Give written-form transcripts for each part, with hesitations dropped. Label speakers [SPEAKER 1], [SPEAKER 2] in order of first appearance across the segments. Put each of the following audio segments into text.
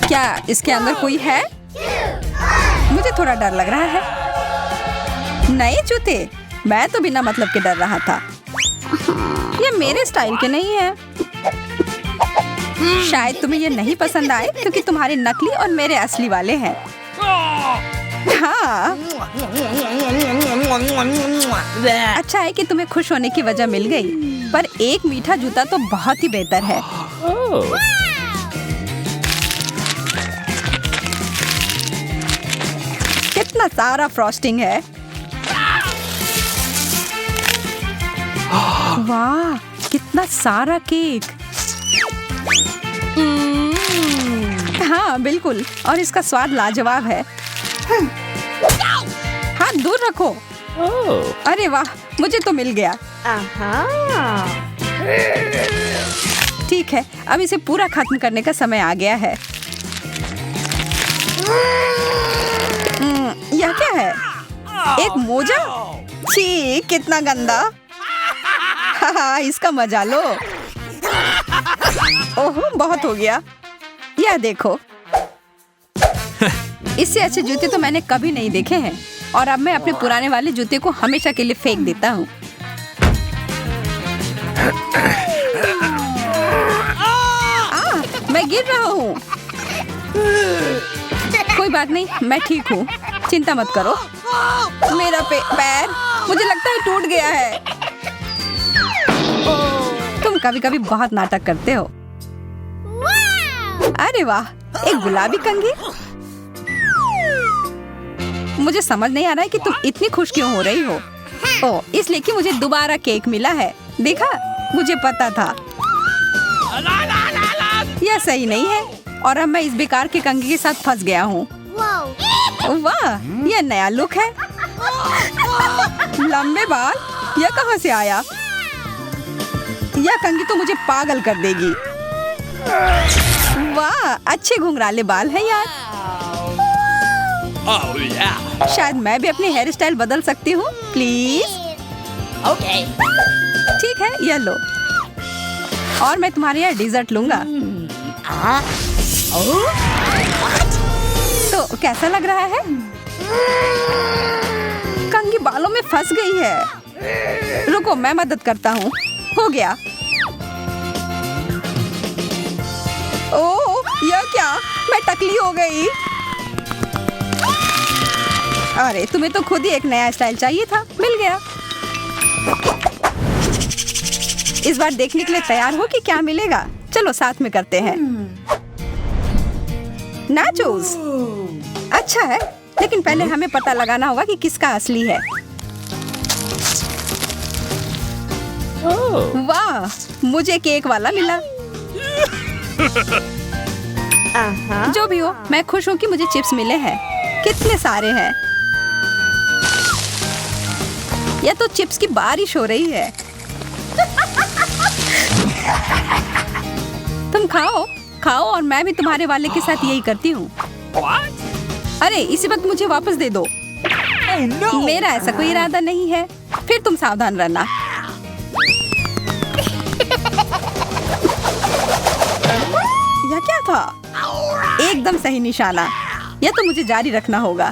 [SPEAKER 1] क्या इसके अंदर कोई है? मुझे थोड़ा डर लग रहा है। नए जूते? मैं तो बिना मतलब के डर रहा था। ये मेरे स्टाइल के नहीं है। शायद तुम्हें ये नहीं पसंद आए क्योंकि तुम्हारे नकली और मेरे असली वाले हैं। हाँ। अच्छा है कि तुम्हें खुश होने की वजह मिल गई, पर एक मीठा जूता तो बहुत ही बेहतर है। कितना सारा फ्रॉस्टिंग है। वाह, कितना सारा केक। हाँ बिल्कुल, और इसका स्वाद लाजवाब है। हाथ दूर रखो। अरे वाह, मुझे तो मिल गया। ठीक है, अब इसे पूरा खत्म करने का समय आ गया है। यह क्या है? एक मोजा? छी, कितना गंदा। हाँ, इसका मजा लो। ओह, बहुत हो गया। यह देखो। इससे अच्छे जूते तो मैंने कभी नहीं देखे हैं, और अब मैं अपने पुराने वाले जूते को हमेशा के लिए फेंक देता हूँ। मैं गिर रहा हूँ। कोई बात नहीं, मैं ठीक हूँ, चिंता मत करो। मेरा पैर मुझे लगता है टूट गया है। तुम कभी कभी बहुत नाटक करते हो। अरे वाह, एक गुलाबी कंघी। मुझे समझ नहीं आ रहा है कि तुम इतनी खुश क्यों हो रही हो। ओह, इसलिए कि मुझे दोबारा केक मिला है। देखा, मुझे पता था। यह सही नहीं है, और अब मैं इस बेकार के कंघी के साथ फंस गया हूँ। वाह, यह नया लुक है। लंबे बाल, यह कहाँ से आया? यह कंघी तो मुझे पागल कर देगी। वाह, अच्छे घुंघराले बाल हैं यार। शायद मैं भी अपनी हेयर स्टाइल बदल सकती हूँ, प्लीज। ओके। ठीक है, यह लो। और मैं तुम्हारे यहाँ डिजर्ट लूंगा। तो कैसा लग रहा है? कंघी बालों में फंस गई है। रुको, मैं मदद करता हूँ। हो गया। ओह, यह क्या? मैं टकली हो गई। अरे, तुम्हें तो खुद ही एक नया स्टाइल चाहिए था, मिल गया। इस बार देखने के लिए तैयार हो कि क्या मिलेगा? चलो साथ में करते हैं। नाचोस। अच्छा है, लेकिन पहले हमें पता लगाना होगा कि किसका असली है। वाह, मुझे केक वाला मिला। जो भी हो, मैं खुश हूँ कि मुझे चिप्स मिले हैं। कितने सारे हैं। यह तो चिप्स की बारिश हो रही है। तुम खाओ खाओ, और मैं भी तुम्हारे वाले के साथ यही करती हूँ। अरे, इसी वक्त मुझे वापस दे दो। मेरा ऐसा कोई इरादा नहीं है। फिर तुम सावधान रहना। यह क्या था? एकदम सही निशाना। यह तो मुझे जारी रखना होगा।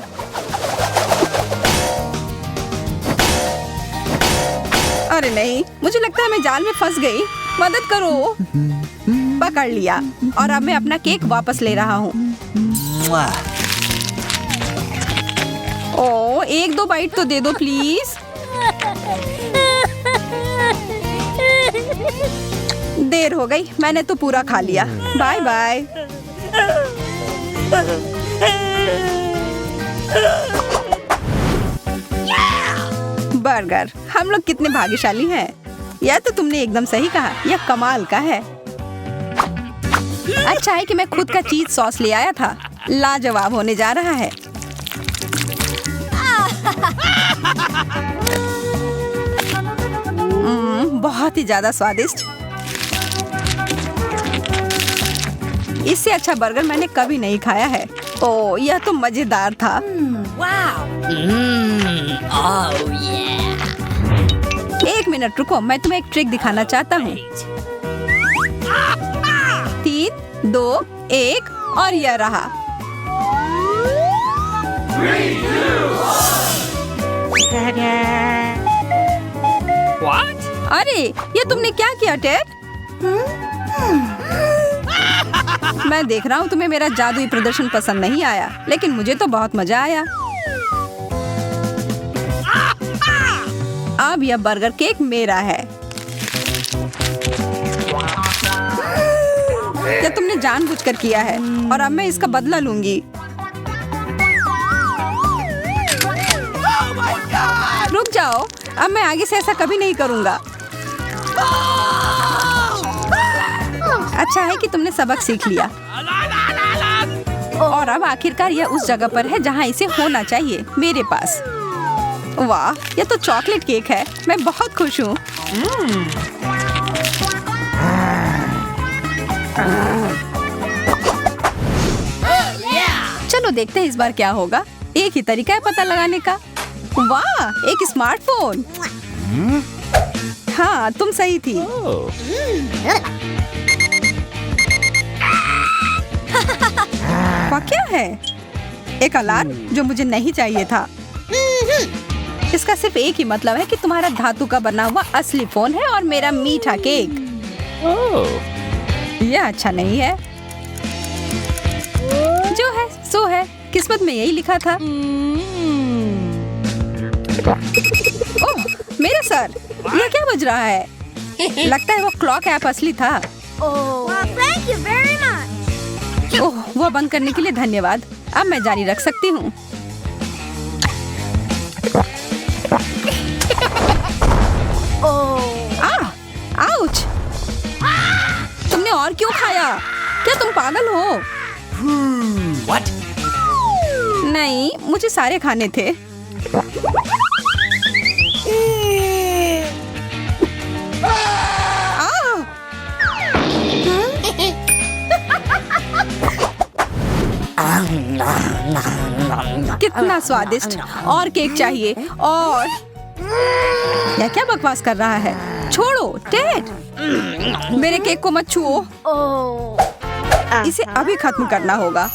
[SPEAKER 1] अरे नहीं, मुझे लगता है मैं जाल में फंस गई। मदद करो। पकड़ लिया, और अब मैं अपना केक वापस ले रहा हूँ। ओह, एक दो बाइट तो दे दो प्लीज। देर हो गई, मैंने तो पूरा खा लिया। Bye bye. बर्गर, हम लोग कितने भाग्यशाली हैं। यह तो तुमने एकदम सही कहा, यह कमाल का है। अच्छा है कि मैं खुद का चीज सॉस ले आया था। लाजवाब होने जा रहा है। बहुत ही ज्यादा स्वादिष्ट। इससे अच्छा बर्गर मैंने कभी नहीं खाया है। ओह, यह तो मजेदार था। एक मिनट रुको, मैं तुम्हें एक ट्रिक दिखाना चाहता हूँ। 3, 2, 1 और यह रहा।
[SPEAKER 2] What?
[SPEAKER 1] अरे ये तुमने क्या किया टेड? मैं देख रहा हूँ तुम्हें मेरा जादुई प्रदर्शन पसंद नहीं आया, लेकिन मुझे तो बहुत मजा आया। अब यह बर्गर केक मेरा है। क्या तुमने जानबूझकर किया है और अब मैं इसका बदला लूंगी। रुक जाओ, अब मैं आगे से ऐसा कभी नहीं करूंगा। अच्छा है कि तुमने सबक सीख लिया और अब आखिरकार यह उस जगह पर है जहां इसे होना चाहिए, मेरे पास। वाह, यह तो चॉकलेट केक है। मैं बहुत खुश हूँ। चलो देखते हैं इस बार क्या होगा। एक ही तरीका है पता लगाने का। वाह, एक स्मार्टफोन। हाँ, तुम सही थी। क्या है? एक अलार्म जो मुझे नहीं चाहिए था। इसका सिर्फ एक ही मतलब है कि तुम्हारा धातु का बना हुआ असली फोन है और मेरा मीठा केक। यह अच्छा नहीं है। जो है सो है, किस्मत में यही लिखा था। ओह, मेरा सर, यह क्या बज रहा है? लगता है वो क्लॉक ऐप असली था। ओह, वह बंद करने के लिए धन्यवाद। अब मैं जारी रख सकती हूँ। आउच! तुमने और क्यों खाया? क्या तुम पागल हो?
[SPEAKER 2] What?
[SPEAKER 1] नहीं, मुझे सारे खाने थे। कितना स्वादिष्ट! और केक चाहिए। और यह क्या बकवास कर रहा है? छोड़ो टेड, मेरे केक को मत छुओ। इसे अभी खत्म करना होगा।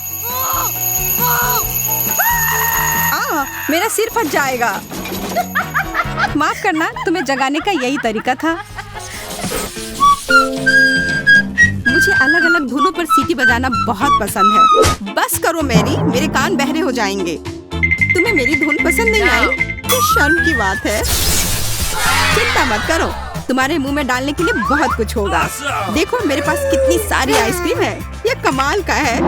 [SPEAKER 1] मेरा सिर फट जाएगा। माफ करना, तुम्हें जगाने का यही तरीका था। मुझे अलग अलग धुनों पर सीटी बजाना बहुत पसंद है। बस करो मैरी, मेरे कान बहरे हो जाएंगे। तुम्हें मेरी धुन पसंद नहीं आई? ये शर्म की बात है। चिंता मत करो, तुम्हारे मुंह में डालने के लिए बहुत कुछ होगा। देखो मेरे पास कितनी सारी आइसक्रीम है। यह कमाल का है।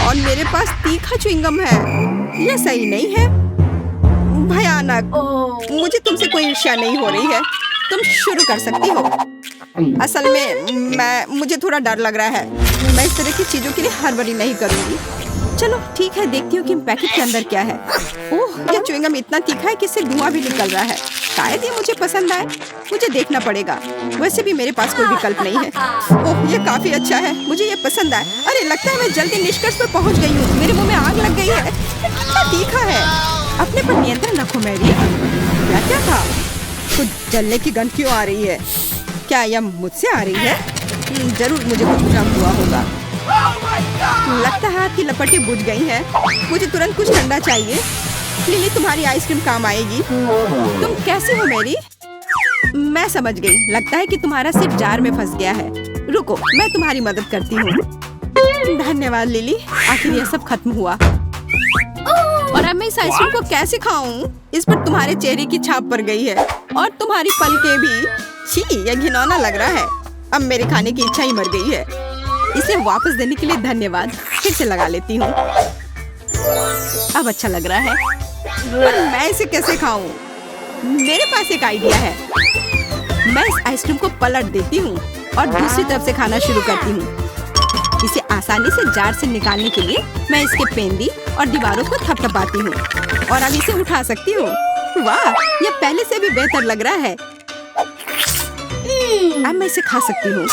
[SPEAKER 1] और मेरे पास तीखा च्युइंगम है। यह सही नहीं है। भयानक। मुझे तुमसे कोई ईर्ष्या नहीं हो रही है। तुम शुरू कर सकती हो। असल में मुझे थोड़ा डर लग रहा है। मैं इस तरह की चीजों के लिए हड़बड़ी नहीं करूंगी। चलो ठीक है, देखती हूँ कि पैकेट के अंदर क्या है। ओह, यह च्युइंगम इतना तीखा है कि इससे धुआं भी निकल रहा है। शायद ये मुझे पसंद आए। मुझे देखना पड़ेगा। वैसे भी मेरे पास कोई विकल्प नहीं है। ओह, ये काफी अच्छा है। मुझे ये पसंद आए। अरे लगता है मैं जल्दी निष्कर्ष पर पहुँच गई हूँ। मेरे मुंह में आग लग गई है। कितना तीखा है। अपने पर नियंत्रण रखो मैरी। क्या था? कुछ जलने की गंध क्यों आ रही है? क्या यह मुझसे आ रही है? जरूर मुझे कुछ भ्रम हुआ होगा। लगता है हाथ की लपटें बुझ गई हैं। मुझे तुरंत कुछ ठंडा चाहिए। लिली, तुम्हारी आइसक्रीम काम आएगी। तुम कैसी हो मैरी? मैं समझ गई। लगता है कि तुम्हारा सिर जार में फंस गया है। रुको, मैं तुम्हारी मदद करती हूँ। धन्यवाद लिली, आखिर यह सब खत्म हुआ। और अब मैं इस आइसक्रीम को कैसे खाऊं? इस पर तुम्हारे चेहरे की छाप पड़ गई है और तुम्हारी पलकें भी। छी, यह घिनौना लग रहा है। अब मेरे खाने की इच्छा ही मर गई है। इसे वापस देने के लिए धन्यवाद। फिर से लगा लेती हूँ। अब अच्छा लग रहा है, पर मैं इसे कैसे खाऊं? मेरे पास एक आइडिया है। मैं इस आइसक्रीम को पलट देती हूँ और दूसरी तरफ से खाना शुरू करती हूँ। इसे आसानी से जार से निकालने के लिए मैं इसके पेंदी और दीवारों को थपथपाती हूँ और अब इसे उठा सकती हूँ। वाह, यह पहले से भी बेहतर लग रहा है। अब मैं इसे खा सकती हूँ।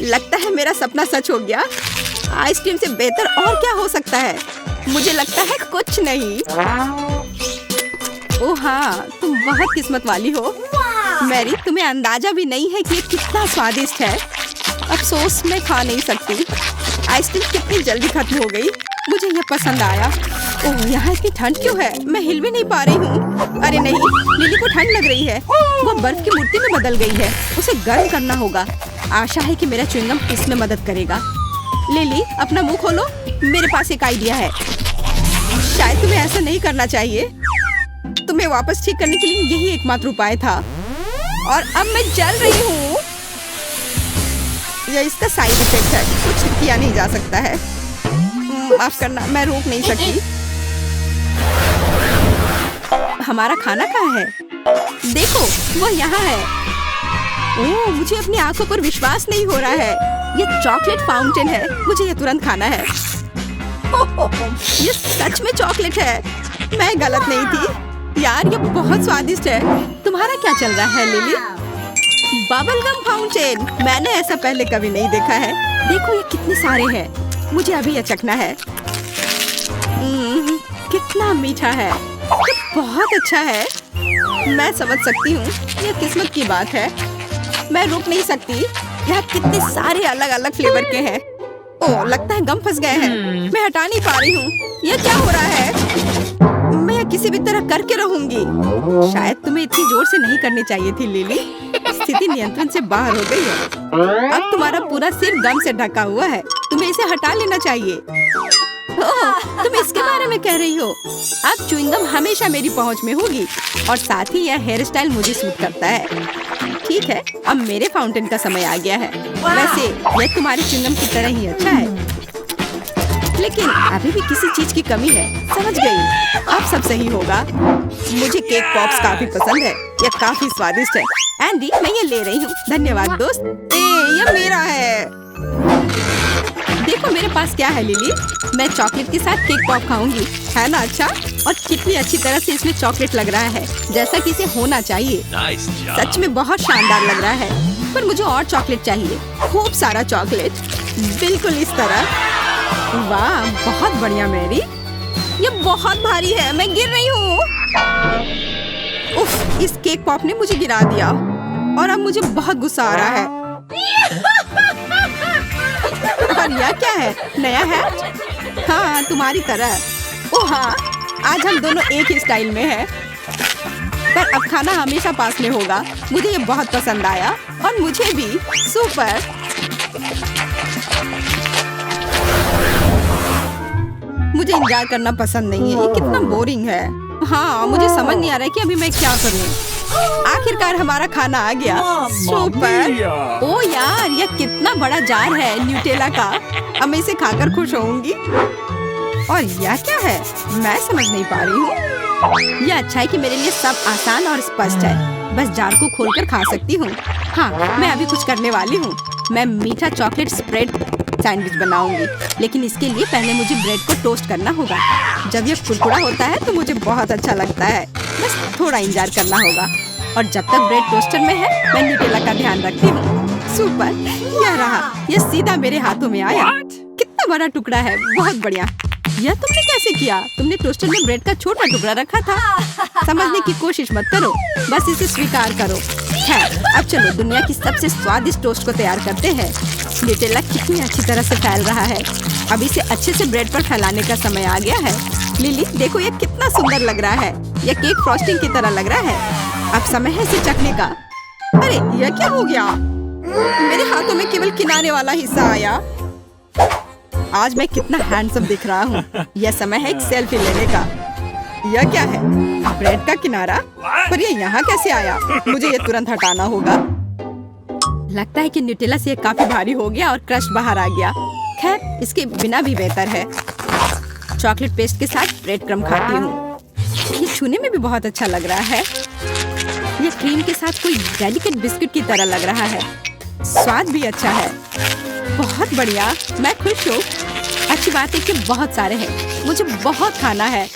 [SPEAKER 1] लगता है मेरा सपना सच हो गया। आइसक्रीम से बेहतर और क्या हो सकता है? मुझे लगता है कुछ नहीं। ओह हाँ, तुम बहुत किस्मत वाली हो मैरी। तुम्हें अंदाजा भी नहीं है कि ये कितना स्वादिष्ट है। अफसोस मैं खा नहीं सकती। आइसक्रीम कितनी जल्दी खत्म हो गई। मुझे ये पसंद आया। ओह, यहाँ इतनी ठंड क्यों है? मैं हिल भी नहीं पा रही हूँ। अरे नहीं, लिली को ठंड लग रही है। वो बर्फ की मूर्ति में बदल गई है। उसे गर्म करना होगा। आशा है कि मेरा च्युइंगम इसमें मदद करेगा। लिली, अपना मुंह खोलो। मेरे पास एक आइडिया है। शायद तुम्हें ऐसा नहीं करना चाहिए। तुम्हें वापस ठीक करने के लिए यही एकमात्र उपाय था। और अब मैं जल रही हूँ। यह इसका साइड इफेक्ट है। कुछ किया नहीं जा सकता है। माफ करना, मैं रोक नहीं सकती। हमारा खाना कहाँ है? देखो, वो यहाँ है। ओह, मुझे अपनी आंखों पर विश्वास नहीं हो रहा है। ये चॉकलेट फाउंटेन है। मुझे ये तुरंत खाना है। ये सच में चॉकलेट है। मैं गलत नहीं थी। यार, ये बहुत स्वादिष्ट है। तुम्हारा क्या चल रहा है लिली? Bubble gum fountain. मैंने ऐसा पहले कभी नहीं देखा है। देखो, ये कितने सारे हैं। मुझे अभी ये चखना है। कितना मीठा है। ये बहुत अच्छा है। मैं समझ सकती हूँ, ये किस्मत की बात है। मैं रुक नहीं सकती। यहाँ कितने सारे अलग अलग फ्लेवर के हैं। ओह, लगता है गम फंस गए हैं। मैं हटा नहीं पा रही हूँ। ये क्या हो रहा है? मैं यह किसी भी तरह करके रहूंगी। शायद तुम्हें इतनी जोर से नहीं करनी चाहिए थी लिली। स्थिति नियंत्रण से बाहर हो गई है। अब तुम्हारा पूरा सिर गम से ढका हुआ है। तुम्हें इसे हटा लेना चाहिए। ओह, तुम इसके बारे में कह रही हो? अब च्युइंगम हमेशा मेरी पहुंच में होगी। और साथ ही यह हेयर स्टाइल मुझे सूट करता है। ठीक है, अब मेरे फाउंटेन का समय आ गया है। वैसे यह तुम्हारी च्युइंगम की तरह ही अच्छा है, लेकिन अभी भी किसी चीज की कमी है। समझ गई, अब सब सही होगा। मुझे केक पॉप्स काफी पसंद है। यह काफी स्वादिष्ट है। एंडी, मैं ये ले रही हूँ। धन्यवाद दोस्त। ये मेरा है। देखो मेरे पास क्या है लिली। मैं चॉकलेट के साथ केक पॉप खाऊंगी, है ना? अच्छा, और कितनी अच्छी तरह से इसमें चॉकलेट लग रहा है, जैसा कि इसे होना चाहिए। सच में बहुत शानदार लग रहा है। पर मुझे और चॉकलेट चाहिए, खूब सारा चॉकलेट, बिल्कुल इस तरह। वाह, बहुत बढ़िया मैरी। ये बहुत भारी है, मैं गिर रही हूँ। उफ, इस केक पॉप ने मुझे गिरा दिया और अब मुझे बहुत गुस्सा आ रहा है। और यह क्या है? नया है? हाँ, तुम्हारी तरह। ओह हाँ, आज हम दोनों एक ही स्टाइल में हैं। पर अब खाना हमेशा पास में होगा। मुझे ये बहुत पसंद आया और मुझे भी। सुपर। मुझे इंतजार करना पसंद नहीं है। ये कितना बोरिंग है। हाँ, मुझे समझ नहीं आ रहा है कि अभी मैं क्या करूँ। आखिरकार हमारा खाना आ गया। सुपर। ओ यार, यह कितना बड़ा जार है न्यूटेला का। अब मैं इसे खाकर खुश होऊंगी। और यह क्या है? मैं समझ नहीं पा रही हूँ। यह अच्छा है कि मेरे लिए सब आसान और स्पष्ट है। बस जार को खोलकर खा सकती हूँ। हाँ, मैं अभी कुछ करने वाली हूँ। मैं मीठा चॉकलेट स्प्रेड सैंडविच बनाऊंगी, लेकिन इसके लिए पहले मुझे ब्रेड को टोस्ट करना होगा। जब यह कुरकुरा होता है तो मुझे बहुत अच्छा लगता है। बस थोड़ा इंतजार करना होगा। और जब तक ब्रेड टोस्टर में है, मैं न्यूटेला का ध्यान रखती हूँ। सुपर, यह रहा। यह सीधा मेरे हाथों में आया। कितना बड़ा टुकड़ा है, बहुत बढ़िया। यह तुमने कैसे किया? तुमने टोस्टर में ब्रेड का छोटा टुकड़ा रखा था। समझने की कोशिश मत करो, बस इसे स्वीकार करो। खैर, अब चलो दुनिया की सबसे स्वादिष्ट टोस्ट को तैयार करते हैं। न्यूटेला कितनी अच्छी तरह से फैल रहा है। अब इसे अच्छे से ब्रेड पर फैलाने का समय आ गया है। लिली, देखो यह कितना सुंदर लग रहा है। यह केक फ्रॉस्टिंग की तरह लग रहा है। अब समय है इसे चखने का। अरे, यह क्या हो गया? मेरे हाथों में केवल किनारे वाला हिस्सा आया। आज मैं कितना हैंडसम दिख रहा हूँ। यह समय है एक सेल्फी लेने का। यह क्या है? ब्रेड का किनारा? पर यह यहाँ कैसे आया? मुझे यह तुरंत हटाना होगा। लगता है कि न्यूटेला से यह काफी भारी हो गया और क्रश बाहर आ गया। खैर, इसके बिना भी बेहतर है। चॉकलेट पेस्ट के साथ ब्रेड क्रम्ब खाती हूँ। ये छूने में भी बहुत अच्छा लग रहा है। यह क्रीम के साथ कोई डेलिकेट बिस्किट की तरह लग रहा है। स्वाद भी अच्छा है। बहुत बढ़िया, मैं खुश हूँ। अच्छी बात है कि बहुत सारे हैं। मुझे बहुत खाना है।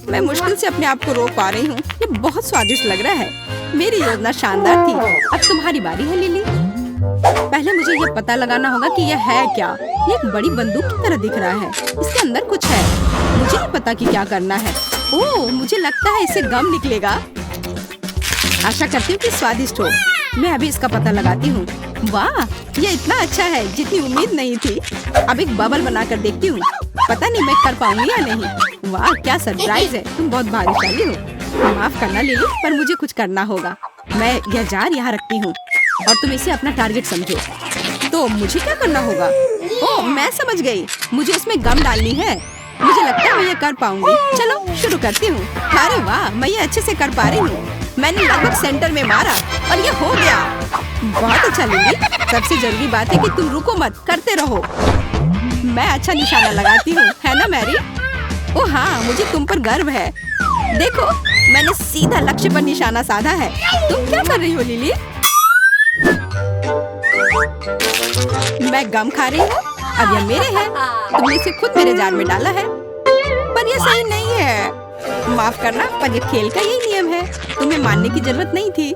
[SPEAKER 1] मैं मुश्किल से अपने आप को रोक पा रही हूँ। ये बहुत स्वादिष्ट लग रहा है। मेरी योजना शानदार थी। अब तुम्हारी बारी है लिली। पहले मुझे ये पता लगाना होगा कि यह है क्या। ये एक बड़ी बंदूक की तरह दिख रहा है। इसके अंदर कुछ है। मुझे नहीं पता कि क्या करना है। ओह, मुझे लगता है इससे गम निकलेगा। आशा करती हूँ कि स्वादिष्ट हो। मैं अभी इसका पता लगाती हूँ। वाह, ये इतना अच्छा है जितनी उम्मीद नहीं थी। अब एक बबल बनाकर देखती हूँ, पता नहीं मैं कर पाऊंगी या नहीं। वाह, क्या सरप्राइज है, तुम बहुत भाग्यशाली हो। माफ करना लिली, पर मुझे कुछ करना होगा। मैं यह जार यहाँ रखती हूँ और तुम इसे अपना टारगेट समझो। तो मुझे क्या करना होगा? ओह, मैं समझ गई, मुझे उसमें गम डालनी है। मुझे लगता है मैं ये कर पाऊंगी। चलो शुरू करती हूँ। अरे वाह, मैं ये अच्छे से कर पा रही हूँ। मैंने लगभग सेंटर में मारा और ये हो गया। बहुत अच्छा लिली। सबसे जरूरी बात है कि तुम रुको मत, करते रहो। मैं अच्छा निशाना लगाती हूँ, है ना मैरी? ओह हाँ, मुझे तुम पर गर्व है। देखो, मैंने सीधा लक्ष्य पर निशाना साधा है। तुम क्या कर रही हो लिली? मैं गम खा रही हूँ। अब यह मेरे है। तुमने इसे खुद मेरे जार में डाला है, पर यह सही नहीं है। माफ करना, पर यह खेल का यही नियम है। तुम्हें मानने की जरूरत नहीं थी।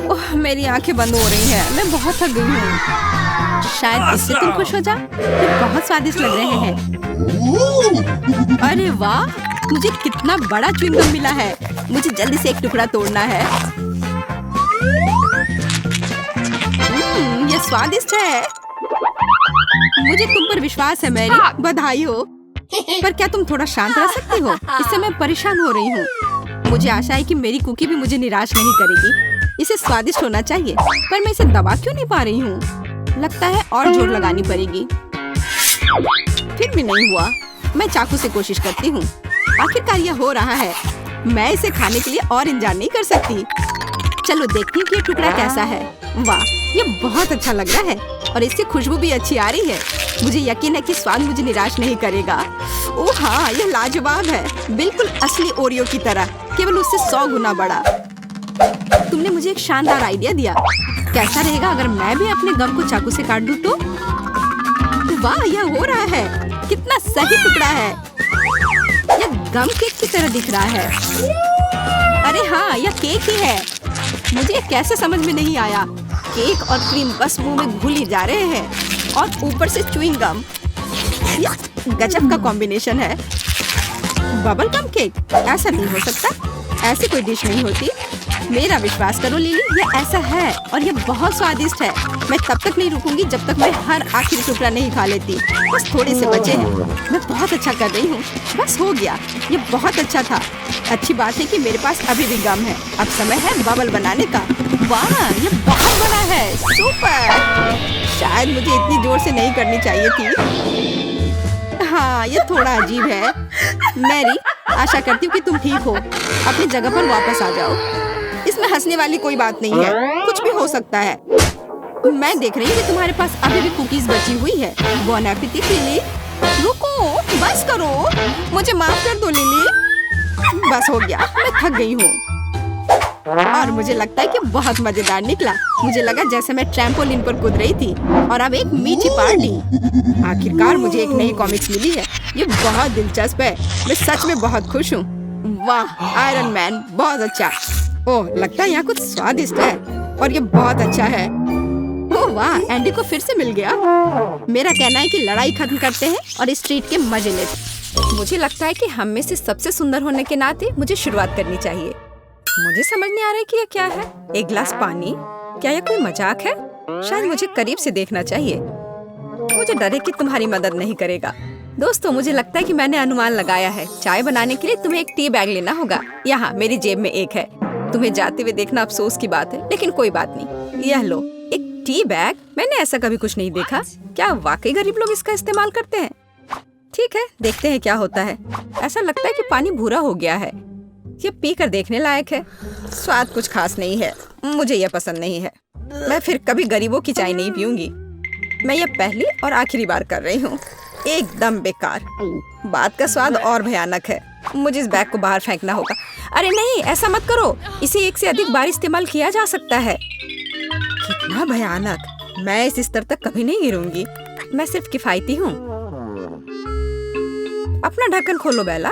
[SPEAKER 1] ओह, मेरी आंखें बंद हो रही हैं। मैं बहुत थक गई हूँ। शायद इससे तुम खुश हो जाओ। ये बहुत स्वादिष्ट लग रहे हैं। अरे वाह, मुझे कितना बड़ा च्युइंगम मिला है। मुझे जल्दी से एक टुकड़ा तोड़ना है। ये स्वादिष्ट है। मुझे तुम पर विश्वास है मैरी, बधाई हो। पर क्या तुम थोड़ा शांत रह सकती हो? इससे मैं परेशान हो रही हूँ। मुझे आशा है कि मेरी कुकी भी मुझे निराश नहीं करेगी। इसे स्वादिष्ट होना चाहिए, पर मैं इसे दबा क्यों नहीं पा रही हूँ? लगता है और जोर लगानी पड़ेगी। फिर भी नहीं हुआ। मैं चाकू से कोशिश करती हूँ। आखिरकार यह हो रहा है। मैं इसे खाने के लिए और इंतजार नहीं कर सकती। चलो देखती हूँ कि ये टुकड़ा कैसा है। वाह, ये बहुत अच्छा लग रहा है और इससे खुशबू भी अच्छी आ रही है। मुझे यकीन है कि स्वाद मुझे निराश नहीं करेगा। ओह हाँ, यह लाजवाब है, बिल्कुल असली ओरियो की तरह, केवल उससे 100 गुना बड़ा। तुमने मुझे एक शानदार आइडिया दिया। कैसा रहेगा अगर मैं भी अपने गम को चाकू से काट दूं तो? वाह, यह हो रहा है। कितना सही टुकड़ा है। यह गम केक की तरह दिख रहा है। अरे हाँ, यह केक ही है। मुझे कैसे समझ में नहीं आया। केक और क्रीम बस मुंह में घुल ही जा रहे हैं और ऊपर से च्युइंग गम। यह गजब का कॉम्बिनेशन है। बबल गम केक, ऐसा नहीं हो सकता। ऐसी कोई डिश नहीं होती। मेरा विश्वास करो लिली, यह ऐसा है और यह बहुत स्वादिष्ट है। मैं तब तक नहीं रुकूंगी जब तक मैं हर आखिरी टुकड़ा नहीं खा लेती। बस थोड़े से बचे हैं। मैं बहुत अच्छा कर रही हूँ। बस हो गया। ये बहुत अच्छा था। अच्छी बात है कि मेरे पास अभी भी गम है। अब समय है बबल बनाने का। वाह, ये बहुत बड़ा है। सुपर। शायद मुझे इतनी जोर से नहीं करनी चाहिए थी। हाँ, ये थोड़ा अजीब है। मैरी, आशा करती हूँ कि तुम ठीक हो। अपनी जगह पर वापस आ जाओ। इसमें हंसने वाली कोई बात नहीं है। कुछ भी हो सकता है। मैं देख रही हूँ कि तुम्हारे पास अभी भी कुकीज बची हुई है। बॉन एपेटिट लिली। रुको, बस करो। मुझे माफ कर दो लिली। बस हो गया, मैं थक गई हूँ और मुझे लगता है कि बहुत मजेदार निकला। मुझे लगा जैसे मैं ट्रैम्पोलिन पर कूद रही थी। और अब एक मीठी पार्टी। आखिरकार मुझे एक नई कॉमिक्स मिली है। ये बहुत दिलचस्प है। मैं सच में बहुत खुश हूँ। वाह, आयरन मैन, बहुत अच्छा। ओह, लगता है यहाँ कुछ स्वादिष्ट है और ये बहुत अच्छा है। ओह वाह, एंडी को फिर से मिल गया। मेरा कहना है कि लड़ाई खत्म करते हैं और इस ट्रीट के मजे लेते। मुझे लगता है कि हम में से सबसे सुंदर होने के नाते मुझे शुरुआत करनी चाहिए। मुझे समझ नहीं आ रहा है कि यह क्या है। एक गिलास पानी? क्या यह कोई मजाक है? शायद मुझे करीब से देखना चाहिए। मुझे डर है कि तुम्हारी मदद नहीं करेगा। दोस्तों, मुझे लगता है कि मैंने अनुमान लगाया है। चाय बनाने के लिए तुम्हें एक टी बैग लेना होगा। यहाँ मेरी जेब में एक है। तुम्हें जाते हुए देखना अफसोस की बात है, लेकिन कोई बात नहीं। यह लो, एक टी बैग। मैंने ऐसा कभी कुछ नहीं देखा। क्या वाकई गरीब लोग इसका इस्तेमाल करते हैं? ठीक है, देखते हैं क्या होता है। ऐसा लगता है कि पानी भूरा हो गया है। ये पीकर देखने लायक है। स्वाद कुछ खास नहीं है। मुझे यह पसंद नहीं है। मैं फिर कभी गरीबों की चाय नहीं पीऊंगी। मैं ये पहली और आखिरी बार कर रही हूँ। एकदम बेकार। बात का स्वाद और भयानक है। मुझे इस बैग को बाहर फेंकना होगा। अरे नहीं, ऐसा मत करो। इसे एक से अधिक बार इस्तेमाल किया जा सकता है। कितना भयानक। मैं इस स्तर तक कभी नहीं गिरूंगी। मैं सिर्फ किफायती हूँ। अपना ढक्कन खोलो बेला।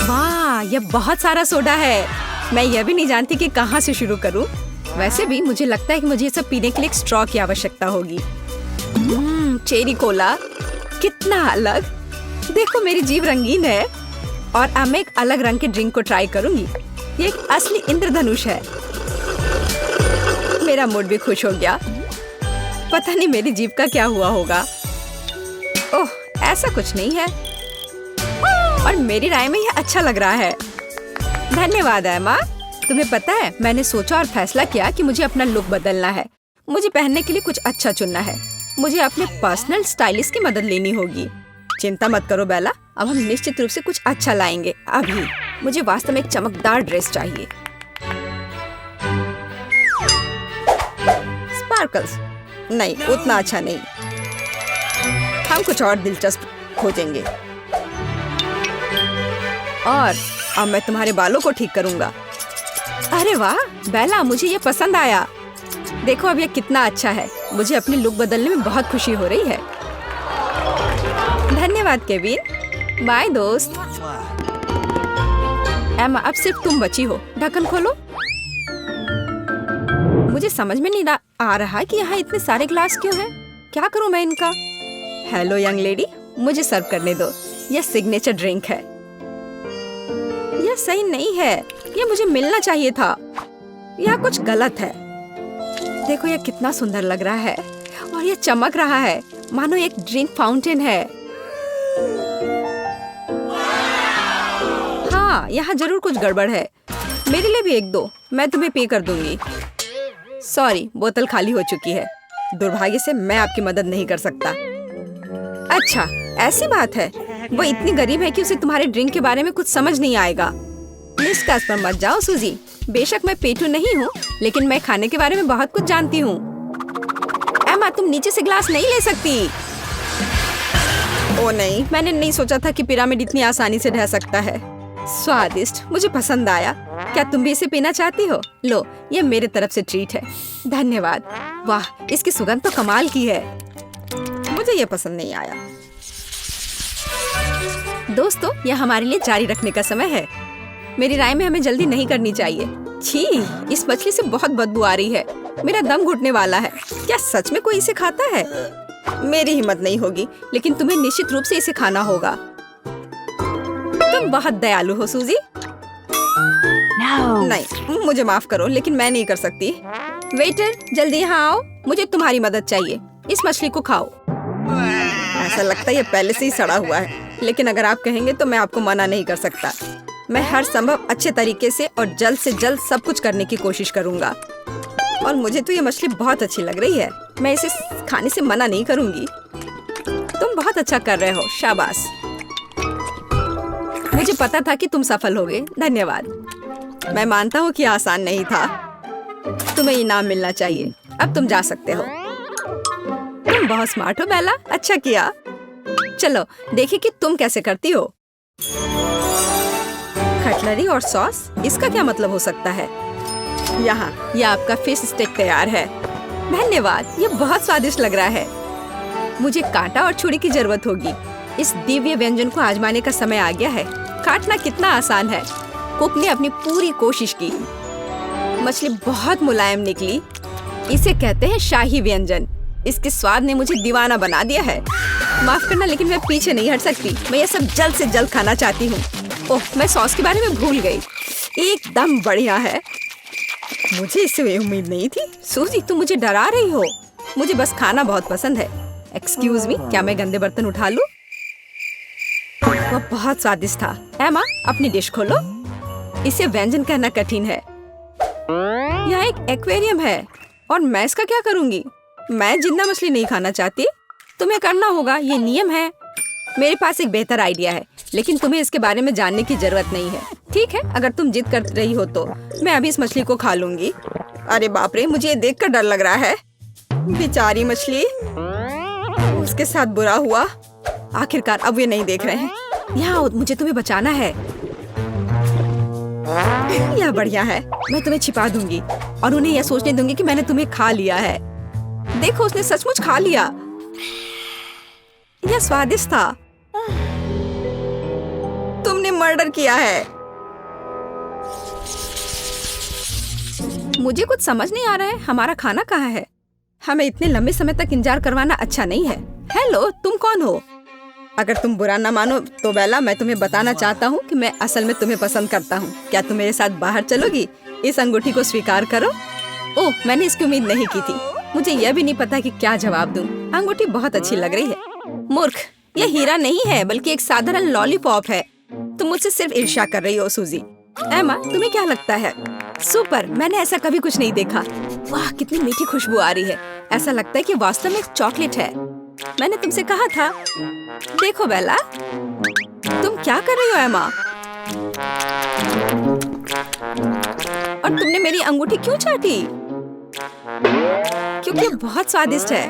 [SPEAKER 1] वाह, यह बहुत सारा सोडा है। मैं यह भी नहीं जानती कि कहाँ से शुरू करूँ। वैसे भी मुझे लगता है कि मुझे ये सब पीने के लिए एक स्ट्रॉ की आवश्यकता होगी। चेरी कोला, कितना अलग। देखो, मेरी जीभ रंगीन है। और अब मैं एक अलग रंग के ड्रिंक को ट्राई करूंगी। ये एक असली इंद्रधनुष है। मेरा मूड भी खुश हो गया। पता नहीं मेरी जीभ का क्या हुआ होगा। ओह, ऐसा कुछ नहीं है और मेरी राय में यह अच्छा लग रहा है। धन्यवाद एमा। तुम्हें पता है, मैंने सोचा और फैसला किया कि मुझे अपना लुक बदलना है। मुझे पहनने के लिए कुछ अच्छा चुनना है। मुझे अपने पर्सनल स्टाइलिस्ट की मदद लेनी होगी। चिंता मत करो बेला, अब हम निश्चित रूप से कुछ अच्छा लाएंगे। अभी मुझे वास्तव में एक चमकदार ड्रेस चाहिए। स्पार्कल्स नहीं, उतना अच्छा नहीं। हम कुछ और दिलचस्प खोजेंगे। और अब मैं तुम्हारे बालों को ठीक करूंगा। अरे वाह बेला, मुझे ये पसंद आया। देखो अब ये कितना अच्छा है। मुझे अपनी लुक बदलने में बहुत खुशी हो रही है। धन्यवाद केविन। बाय दोस्त। एमा, अब सिर्फ तुम बची हो। ढक्कन खोलो। मुझे समझ में नहीं आ रहा कि यहाँ इतने सारे ग्लास क्यों हैं। क्या करूँ मैं इनका? हेलो यंग लेडी, मुझे सर्व करने दो। यह सिग्नेचर ड्रिंक है। यह सही नहीं है। यह मुझे मिलना चाहिए था। यह कुछ गलत है। देखो यह कितना सुंदर लग रहा है और यह चमक रहा है मानो एक ड्रिंक फाउंटेन है। हाँ, यहाँ जरूर कुछ गड़बड़ है। मेरे लिए भी एक दो, मैं तुम्हें पे कर दूंगी। सॉरी, बोतल खाली हो चुकी है। दुर्भाग्य से मैं आपकी मदद नहीं कर सकता। अच्छा, ऐसी बात है। वो इतनी गरीब है कि उसे तुम्हारे ड्रिंक के बारे में कुछ समझ नहीं आएगा। निष्कर्ष पर मत जाओ सूजी। बेशक मैं पेटू नहीं हूँ, लेकिन मैं खाने के बारे में बहुत कुछ जानती हूँ। एमा, तुम नीचे से ग्लास नहीं ले सकती। ओ नहीं, मैंने नहीं सोचा था कि पिरामिड इतनी आसानी से ढह सकता है। स्वादिष्ट, मुझे पसंद आया। क्या तुम भी इसे पीना चाहती हो? लो, ये मेरे तरफ से ट्रीट है। धन्यवाद। वाह, इसकी सुगंध तो कमाल की है। मुझे ये पसंद नहीं आया। दोस्तों, यह हमारे लिए जारी रखने का समय है। मेरी राय में हमें जल्दी नहीं करनी चाहिए। छी, इस मछली से बहुत बदबू आ रही है। मेरा दम घुटने वाला है। क्या सच में कोई इसे खाता है? मेरी हिम्मत नहीं होगी, लेकिन तुम्हें निश्चित रूप से इसे खाना होगा। तुम बहुत दयालु हो सूजी। नहीं, मुझे माफ करो, लेकिन मैं नहीं कर सकती। वेटर, जल्दी यहाँ आओ। मुझे तुम्हारी मदद चाहिए। इस मछली को खाओ। ऐसा लगता है ये पहले से ही सड़ा हुआ है, लेकिन अगर आप कहेंगे तो मैं आपको मना नहीं कर सकता। मैं हर संभव अच्छे तरीके से और जल्द से जल्द सब कुछ करने की कोशिश करूंगा। और मुझे तो ये मछली बहुत अच्छी लग रही है। मैं इसे खाने से मना नहीं करूंगी। तुम बहुत अच्छा कर रहे हो, शाबाश। मुझे पता था कि तुम सफल होगे। धन्यवाद। मैं मानता हूँ कि आसान नहीं था। तुम्हें इनाम मिलना चाहिए। अब तुम जा सकते हो। तुम बहुत स्मार्ट हो बेला, अच्छा किया। चलो देखिए कि तुम कैसे करती हो। कटलरी और सॉस, इसका क्या मतलब हो सकता है? यहाँ, यह आपका फिश स्टेक तैयार है। धन्यवाद, ये बहुत स्वादिष्ट लग रहा है। मुझे कांटा और छुरी की जरूरत होगी। इस दिव्य व्यंजन को आजमाने का समय आ गया है। काटना कितना आसान है। कुक ने अपनी पूरी कोशिश की। मछली बहुत मुलायम निकली। इसे कहते हैं शाही व्यंजन। इसके स्वाद ने मुझे दीवाना बना दिया है। माफ करना, लेकिन मैं पीछे नहीं हट सकती। मैं ये सब जल्द से जल्द खाना चाहती हूँ। ओह, मैं सॉस के बारे में भूल गई। एकदम बढ़िया है। मुझे इससे उम्मीद नहीं थी। सूजी, तुम मुझे डरा रही हो। मुझे बस खाना बहुत पसंद है। एक्सक्यूज मी, क्या मैं गंदे बर्तन उठा लूं? वो बहुत स्वादिष्ट था। एमा, अपनी डिश खोलो। इसे व्यंजन कहना कठिन है। यहाँ एक एक्वेरियम है और मैं इसका क्या करूंगी? मैं जिंदा मछली नहीं खाना चाहती। तुम्हें करना होगा, ये नियम है। मेरे पास एक बेहतर आइडिया है, लेकिन तुम्हें इसके बारे में जानने की जरूरत नहीं है। ठीक है, अगर तुम जिद कर रही हो तो मैं अभी इस मछली को खा लूंगी। अरे बाप रे, मुझे ये देखकर डर लग रहा है। बेचारी मछली, उसके साथ बुरा हुआ। आखिरकार अब ये नहीं देख रहे हैं। यहाँ मुझे तुम्हें बचाना है। यह बढ़िया है। मैं तुम्हें छिपा दूंगी और उन्हें यह सोचने दूंगी कि मैंने तुम्हें खा लिया है। देखो, उसने सचमुच खा लिया। यह स्वादिष्ट था। तुमने मर्डर किया है। मुझे कुछ समझ नहीं आ रहा है। हमारा खाना कहाँ है? हमें इतने लंबे समय तक इंतजार करवाना अच्छा नहीं है। हेलो, तुम कौन हो? अगर तुम बुरा ना मानो तो बेला, मैं तुम्हें बताना चाहता हूँ कि मैं असल में तुम्हें पसंद करता हूँ। क्या तुम मेरे साथ बाहर चलोगी? इस अंगूठी को स्वीकार करो। ओह, मैंने इसकी उम्मीद नहीं की थी। मुझे यह भी नहीं पता कि क्या जवाब दूँ। अंगूठी बहुत अच्छी लग रही है। मूर्ख, यह हीरा नहीं है बल्कि एक साधारण लॉलीपॉप है। तुम मुझसे सिर्फ ईर्ष्या कर रही हो सूजी। एमा, तुम्हें क्या लगता है? सुपर, मैंने ऐसा कभी कुछ नहीं देखा। वाह, कितनी मीठी खुशबू आ रही है। ऐसा लगता है कि वास्तव में एक चॉकलेट है। मैंने तुमसे कहा था। देखो बेला, तुम क्या कर रही हो एमा? और तुमने मेरी अंगूठी क्यों चाटी? क्योंकि ये बहुत स्वादिष्ट है।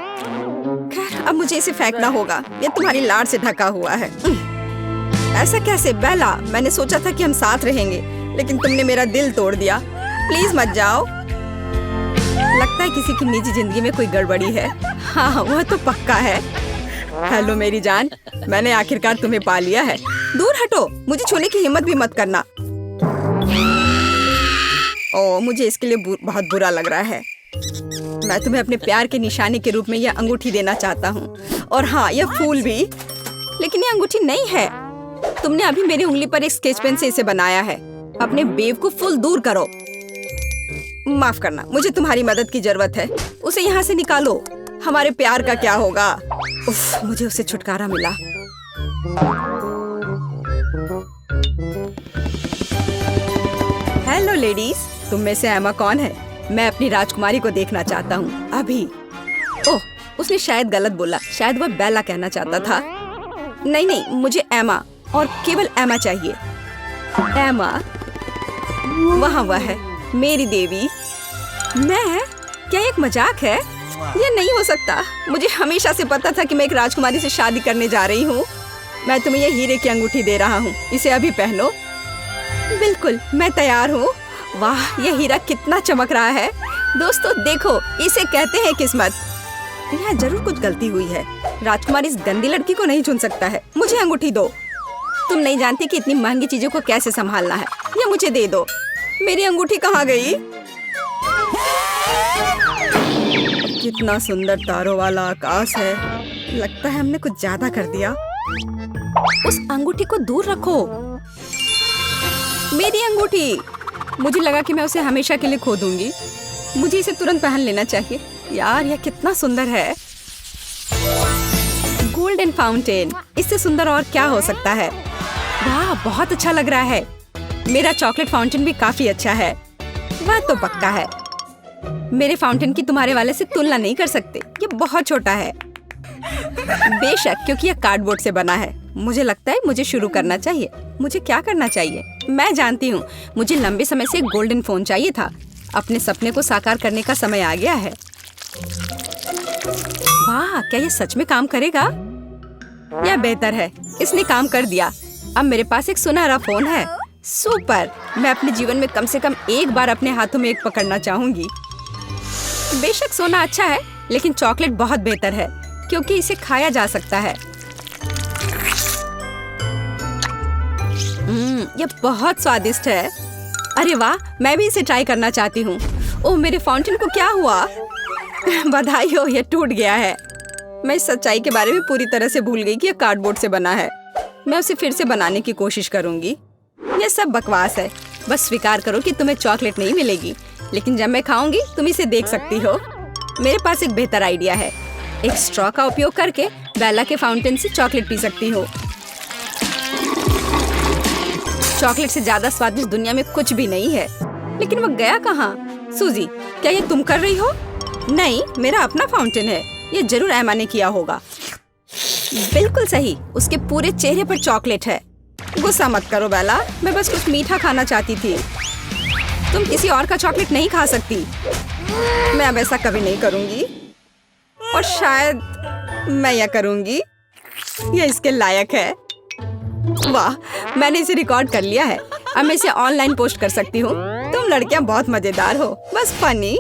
[SPEAKER 1] खैर, अब मुझे इसे फेंकना होगा। ये तुम्हारी लाड़ से ढका हुआ है। ऐसा कैसे बेला? मैंने सोचा था कि हम साथ रहेंगे, लेकिन तुमने मेरा दिल तोड़ दिया। प्लीज मत जाओ। लगता है किसी की निजी जिंदगी में कोई गड़बड़ी है। हाँ, वह तो पक्का है। हेलो मेरी जान, मैंने आखिरकार तुम्हें पा लिया है। दूर हटो, मुझे छूने की हिम्मत भी मत करना। ओह, मुझे इसके लिए बहुत बुरा लग रहा है। मैं तुम्हें अपने प्यार के निशाने के रूप में यह अंगूठी देना चाहता हूँ। और हाँ, यह फूल भी। लेकिन यह अंगूठी नहीं है। तुमने अभी मेरी उंगली पर एक स्केच पेन से इसे बनाया है। अपने बेवकूफ दूर करो। माफ करना, मुझे तुम्हारी मदद की जरूरत है। उसे यहाँ से निकालो। हमारे प्यार का क्या होगा? उफ, मुझे उससे छुटकारा मिला। हेलो लेडीज, तुम में से एमा कौन है? मैं अपनी राजकुमारी को देखना चाहता हूँ अभी। ओह, उसने शायद गलत बोला। शायद वह बेला कहना चाहता था। नहीं, मुझे एमा और केवल एमा चाहिए। एमा, वहाँ वह है, मेरी देवी। मैं? क्या एक मजाक है? ये नहीं हो सकता। मुझे हमेशा से पता था कि मैं एक राजकुमारी से शादी करने जा रही हूँ। मैं तुम्हें ये हीरे की अंगूठी दे रहा हूँ। इसे अभी पहनो। बिल्कुल, मैं तैयार हूँ। वाह, यह हीरा कितना चमक रहा है। दोस्तों देखो, इसे कहते हैं किस्मत। यहाँ जरूर कुछ गलती हुई है। राजकुमार इस गंदी लड़की को नहीं चुन सकता है। मुझे अंगूठी दो। तुम नहीं जानती कि इतनी महंगी चीजों को कैसे संभालना है। ये मुझे दे दो। मेरी अंगूठी कहाँ गई? कितना सुंदर तारों वाला आकाश है। लगता है हमने कुछ ज्यादा कर दिया। उस अंगूठी को दूर रखो। मेरी अंगूठी। मुझे लगा कि मैं उसे हमेशा के लिए खो दूंगी। मुझे इसे तुरंत पहन लेना चाहिए। यार, यह कितना सुंदर है। गोल्डन फाउंटेन, इससे सुंदर और क्या हो सकता है? वाह, बहुत अच्छा लग रहा है। मेरा चॉकलेट फाउंटेन भी काफी अच्छा है। वह तो पक्का है। मेरे फाउंटेन की तुम्हारे वाले से तुलना नहीं कर सकते। ये बहुत छोटा है। बेशक, क्योंकि यह कार्डबोर्ड से बना है। मुझे लगता है मुझे शुरू करना चाहिए। मुझे क्या करना चाहिए? मैं जानती हूँ। मुझे लंबे समय से एक गोल्डन फोन चाहिए था। अपने सपने को साकार करने का समय आ गया है। वाह, क्या यह सच में काम करेगा? यह बेहतर है। इसने काम कर दिया। अब मेरे पास एक सुनहरा फोन है। सुपर। मैं अपने जीवन में कम से कम एक बार अपने हाथों में एक पकड़ना चाहूंगी। बेशक सोना अच्छा है, लेकिन चॉकलेट बहुत बेहतर है क्योंकि इसे खाया जा सकता है। यह बहुत स्वादिष्ट है। अरे वाह, मैं भी इसे ट्राई करना चाहती हूँ। ओह, मेरे फाउंटेन को क्या हुआ? बधाई हो, यह टूट गया है। मैं इस सच्चाई के बारे में पूरी तरह से भूल गई कि यह कार्डबोर्ड से बना है। मैं उसे फिर से बनाने की कोशिश करूंगी। यह सब बकवास है। बस स्वीकार करो कि तुम्हें चॉकलेट नहीं मिलेगी, लेकिन जब मैं खाऊंगी तुम इसे देख सकती हो। मेरे पास एक बेहतर आइडिया है। एक स्ट्रॉ का उपयोग करके बेला के फाउंटेन से चॉकलेट पी सकती हो। चॉकलेट से ज्यादा स्वादिष्ट दुनिया में कुछ भी नहीं है। लेकिन वो गया कहाँ? सूजी, क्या ये तुम कर रही हो? नहीं, मेरा अपना फाउंटेन है। ये जरूर एमा ने किया होगा। बिल्कुल सही, उसके पूरे चेहरे पर चॉकलेट है। गुस्सा मत करो बेला, मैं बस कुछ मीठा खाना चाहती थी। तुम किसी और का चॉकलेट नहीं खा सकती। मैं अब ऐसा कभी नहीं करूंगी। और शायद मैं यह करूंगी। यह इसके लायक है। वाह, मैंने इसे रिकॉर्ड कर लिया है। अब मैं इसे ऑनलाइन पोस्ट कर सकती हूँ। तुम लड़कियां बहुत मजेदार हो। बस फनी।